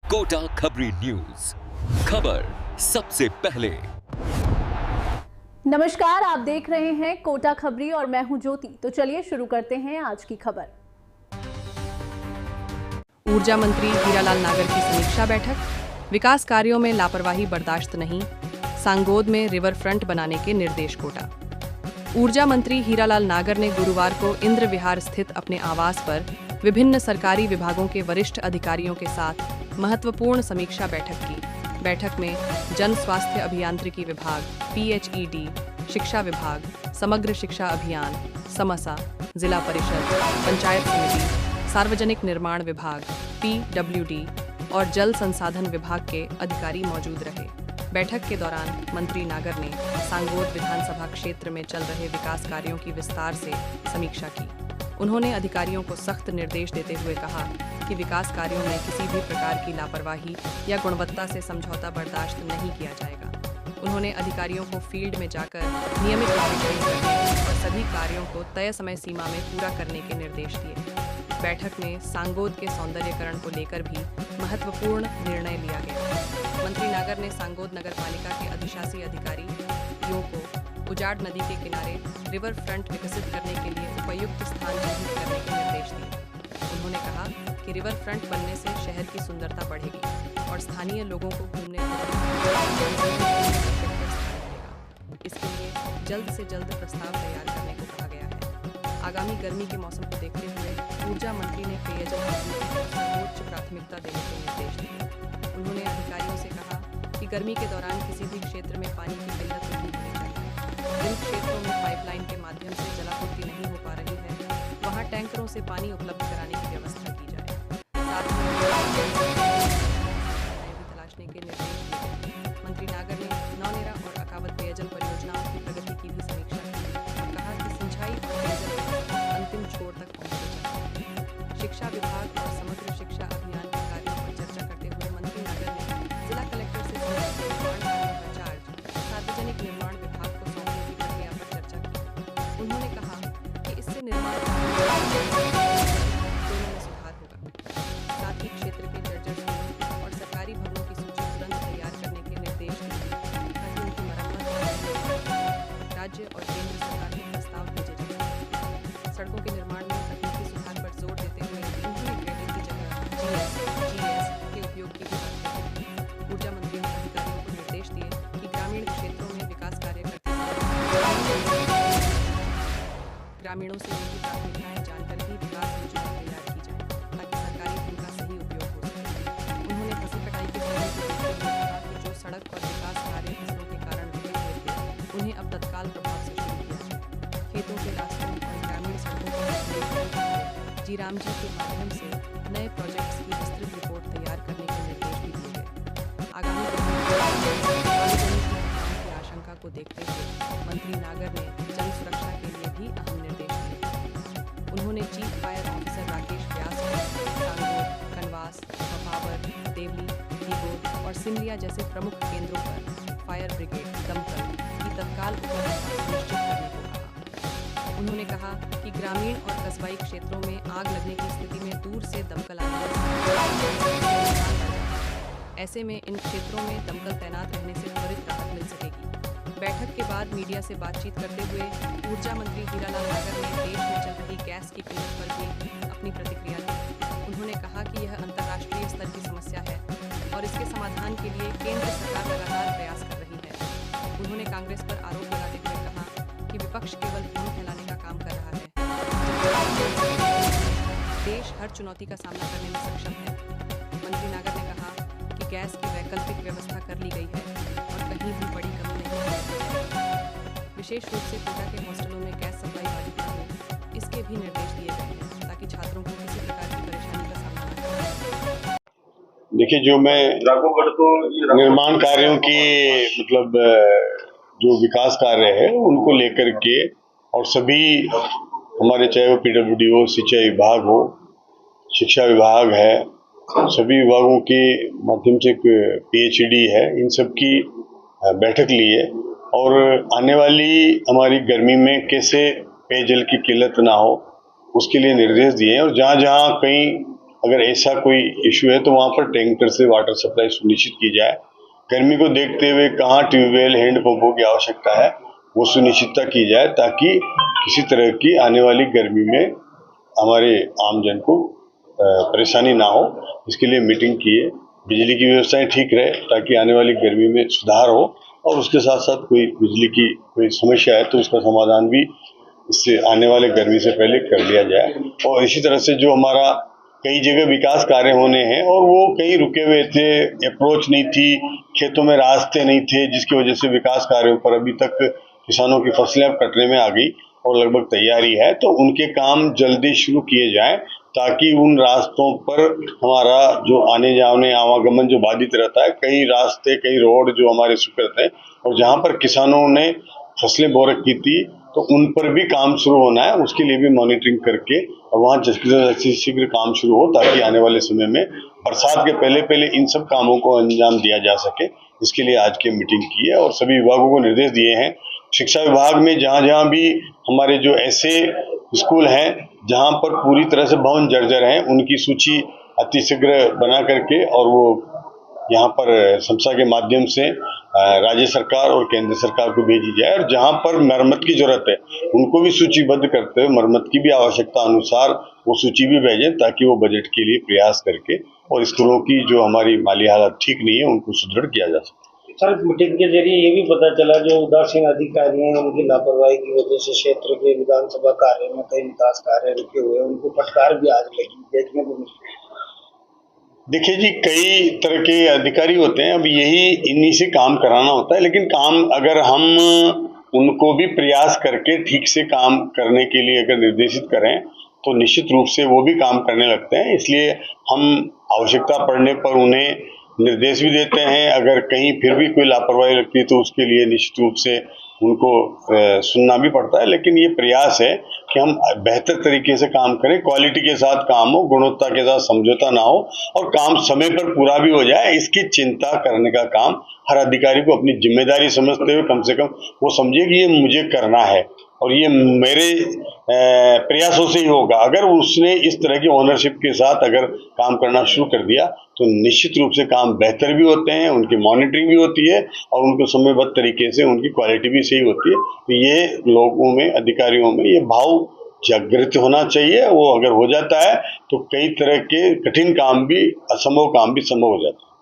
कोटा खबरी न्यूज, खबर सबसे पहले। नमस्कार, आप देख रहे हैं कोटा खबरी और मैं हूं ज्योति। तो चलिए शुरू करते हैं आज की खबर। ऊर्जा मंत्री हीरालाल नागर की समीक्षा बैठक। विकास कार्यों में लापरवाही बर्दाश्त नहीं, सांगोद में रिवर फ्रंट बनाने के निर्देश कोटा। ऊर्जा मंत्री हीरालाल नागर ने गुरुवार को इंद्र विहार स्थित अपने आवास पर विभिन्न सरकारी विभागों के वरिष्ठ अधिकारियों के साथ महत्वपूर्ण समीक्षा बैठक की। बैठक में जन स्वास्थ्य अभियांत्रिकी विभाग, PHED, शिक्षा विभाग, समग्र शिक्षा अभियान, समसा, जिला परिषद, पंचायत समिति, सार्वजनिक निर्माण विभाग, PWD और जल संसाधन विभाग के अधिकारी मौजूद रहे। बैठक के दौरान मंत्री नागर ने सांगोद विधानसभा क्षेत्र में चल रहे विकास कार्यों की विस्तार से समीक्षा की। उन्होंने अधिकारियों को सख्त निर्देश देते हुए कहा कि विकास कार्यों में किसी भी प्रकार की लापरवाही या गुणवत्ता से समझौता बर्दाश्त नहीं किया जाएगा। उन्होंने अधिकारियों को फील्ड में जाकर नियमित मॉनिटरिंग करने और सभी कार्यों को तय समय सीमा में पूरा करने के निर्देश दिए। बैठक में सांगोद के सौंदर्यीकरण को लेकर भी महत्वपूर्ण निर्णय लिया गया। मंत्री नागर ने सांगोद नगरपालिका के अधिशासी अधिकारियों को उजाड़ नदी के किनारे रिवर फ्रंट विकसित करने के लिए उपयुक्त स्थान चिन्हित करने के निर्देश दिए। उन्होंने कहा कि रिवर फ्रंट बनने से शहर की सुंदरता बढ़ेगी और स्थानीय लोगों को घूमने फिरने इसके लिए जल्द से जल्द प्रस्ताव तैयार करने को कहा गया है। आगामी गर्मी के मौसम को देखते हुए ऊर्जा मंत्री ने पेयजल आपूर्ति को सर्वोच्च प्राथमिकता देने के निर्देश दिए। उन्होंने अधिकारियों से कहा कि गर्मी के दौरान किसी भी क्षेत्र में पानी की किल्लत नहीं होनी चाहिए। जिन क्षेत्रों में पाइपलाइन के माध्यम से जलापूर्ति नहीं हो पा रही है, वहां टैंकरों से पानी उपलब्ध कराने की व्यवस्था की जाए। साथ ही भी तलाशने के निर्देश दिए। मंत्री नागर ने नौनेरा और अकावत पेयजल परियोजनाओं की प्रगति की भी समीक्षा की और कहा कि सिंचाई और पेयजल अंतिम छोर तक पहुंचनी चाहिए। शिक्षा विभाग और समग्र शिक्षा अभियान के कार्यों पर चर्चा करते हुए मंत्री नागर ने जिला कलेक्टर से निर्माण कार्यों का चार्ज सार्वजनिक निर्माण विभाग को सौंपने की प्रक्रिया पर चर्चा की। उन्होंने कहा कि इससे निर्माण दोनों में सुधार होगा। साथ ही क्षेत्र के जर्जर स्कूलों और सरकारी भवनों की सूची तुरंत तैयार करने के निर्देश दिए ताकि उनकी मरम्मत राज्य और केंद्र सरकार के प्रस्ताव भेजे जाए। सड़कों के निर्माण में तकनीकी सुधार पर जोर देते हुए उन्होंने ग्रेडर की जगह GS के उपयोग की भी बात की। ऊर्जा मंत्री ने अधिकारियों को निर्देश दिए कि ग्रामीण क्षेत्रों में विकास कार्य करते समय ग्रामीणों से उनकी प्राथमिकताएं जानकर ही विकास योजना तैयार की जाए ताकि सरकारी धन का सही उपयोग हो सके। उन्होंने फसल कटाई के समय को देखते हुए कहा कि जो सड़क और विकास कार्य फसलों के कारण रुके हुए थे, उन्हें अब तत्काल प्रभाव से शुरू किया जाए। खेतों के रास्तों और ग्रामीण सड़कों पर जीराम जी के माध्यम से नए प्रोजेक्ट्स की विस्तृत रिपोर्ट तैयार करने के निर्देश भी दिए गए। आगामी की आशंका को देखते हुए मंत्री नागर ने जन सुरक्षा के लिए भी अहम निर्देश दिए। उन्होंने चीफ फायर ऑफिसर राकेश व्यास को सांगोद, कनवास, पपावर, देवली, दीगोद और सिमलिया जैसे प्रमुख केंद्रों पर फायर ब्रिगेड, दमकल की तत्काल उपलब्धता सुनिश्चित करने को कहा। उन्होंने कहा कि ग्रामीण और कस्बाई क्षेत्रों में आग लगने की स्थिति में दूर से दमकल आने से ऐसे में इन क्षेत्रों में दमकल तैनात रहने से त्वरित राहत मिल सकेगी। बैठक के बाद मीडिया से बातचीत करते हुए ऊर्जा मंत्री हीरालाल नागर ने देश में चल रही गैस की किल्लत पर भी अपनी प्रतिक्रिया दी। उन्होंने कहा कि यह अंतर्राष्ट्रीय स्तर की समस्या है और इसके समाधान के लिए केंद्र सरकार लगातार प्रयास कर रही है। उन्होंने कांग्रेस पर आरोप लगाते हुए कहा कि विपक्ष केवल भ्रम फैलाने का काम कर रहा है। देश हर चुनौती का सामना करने में सक्षम है। मंत्री नागर ने कहा कि गैस की वैकल्पिक व्यवस्था कर ली गई है और कहीं भी बड़ी कमी नहीं है। विशेष रूप से कोटा के हॉस्टलों में गैस सप्लाई बाधित न हो, इसके भी निर्देश दिए गए हैं ताकि छात्रों को किसी प्रकार की परेशानी का सामना न करना पड़े। देखिए, जो मैं निर्माण कार्यों की जो विकास कार्य है उनको लेकर के और सभी हमारे चाहे वो PWD हो, सिंचाई विभाग हो, शिक्षा विभाग है, सभी विभागों के माध्यम से PHED है, इन सब की बैठक ली है और आने वाली हमारी गर्मी में कैसे पेयजल की किल्लत ना हो उसके लिए निर्देश दिए हैं और जहाँ जहाँ कहीं अगर ऐसा कोई इशू है तो वहाँ पर टैंकर से वाटर सप्लाई सुनिश्चित की जाए। गर्मी को देखते हुए कहाँ ट्यूबवेल हैंडपंपों की आवश्यकता है वो सुनिश्चितता की जाए, ताकि किसी तरह की आने वाली गर्मी में हमारे आमजन को परेशानी ना हो। इसके लिए मीटिंग की है। बिजली की व्यवस्थाएं ठीक रहे ताकि आने वाली गर्मी में सुधार हो, और उसके साथ साथ कोई बिजली की कोई समस्या है तो उसका समाधान भी इससे आने वाले गर्मी से पहले कर लिया जाए। और इसी तरह से जो हमारा कई जगह विकास कार्य होने हैं और वो कहीं रुके हुए थे, अप्रोच नहीं थी, खेतों में रास्ते नहीं थे, जिसकी वजह से विकास कार्यों पर अभी तक किसानों की फसलें अब कटने में आ गई और लगभग तैयारी है, तो उनके काम जल्दी शुरू किए जाएं ताकि उन रास्तों पर हमारा जो आने जाने आवागमन जो बाधित रहता है, कई रास्ते कई रोड जो हमारे स्वीकृत हैं और जहां पर किसानों ने फसलें बो रखी थी तो उन पर भी काम शुरू होना है। उसके लिए भी मॉनिटरिंग करके और वहाँ शीघ्र काम शुरू हो ताकि आने वाले समय में बरसात के पहले इन सब कामों को अंजाम दिया जा सके। इसके लिए आज की मीटिंग की है और सभी विभागों को निर्देश दिए हैं। शिक्षा विभाग में जहाँ भी हमारे जो ऐसे स्कूल हैं जहाँ पर पूरी तरह से भवन जर्जर हैं, उनकी सूची अतिशीघ्र बना करके और वो यहाँ पर संस्था के माध्यम से राज्य सरकार और केंद्र सरकार को भेजी जाए, और जहाँ पर मरम्मत की जरूरत है उनको भी सूचीबद्ध करते हुए मरम्मत की भी आवश्यकता अनुसार वो सूची भी भेजें, ताकि वो बजट के लिए प्रयास करके और स्कूलों की जो हमारी माली हालत ठीक नहीं है उनको सुदृढ़ किया जा सके। सर, मीटिंग के जरिए ये भी पता चला जो उदासीन अधिकारी हैं उनकी लापरवाही की वजह से क्षेत्र के विधानसभा कार्य में कई विकास कार्य रुके हुए, उनको फटकार भी आज लगी देखने को मिली। देखिए जी, कई तरह के अधिकारी होते हैं, अब यही इन्हीं से काम कराना होता है, लेकिन काम अगर हम उनको भी प्रयास करके ठीक से काम करने के लिए अगर निर्देशित करें तो निश्चित रूप से वो भी काम करने लगते हैं। इसलिए हम आवश्यकता पड़ने पर उन्हें निर्देश भी देते हैं। अगर कहीं फिर भी कोई लापरवाही लगती है तो उसके लिए निश्चित रूप से उनको सुनना भी पड़ता है, लेकिन ये प्रयास है कि हम बेहतर तरीके से काम करें, क्वालिटी के साथ काम हो, गुणवत्ता के साथ समझौता ना हो और काम समय पर पूरा भी हो जाए। इसकी चिंता करने का काम हर अधिकारी को अपनी जिम्मेदारी समझते हुए कम से कम वो समझे कि ये मुझे करना है और ये मेरे प्रयासों से ही होगा। अगर उसने इस तरह की ओनरशिप के साथ अगर काम करना शुरू कर दिया तो निश्चित रूप से काम बेहतर भी होते हैं, उनकी मॉनिटरिंग भी होती है और उनको समयबद्ध तरीके से उनकी क्वालिटी भी सही होती है। तो ये लोगों में, अधिकारियों में ये भाव जागृत होना चाहिए। वो अगर हो जाता है तो कई तरह के कठिन काम भी, असंभव काम भी संभव हो जाता है।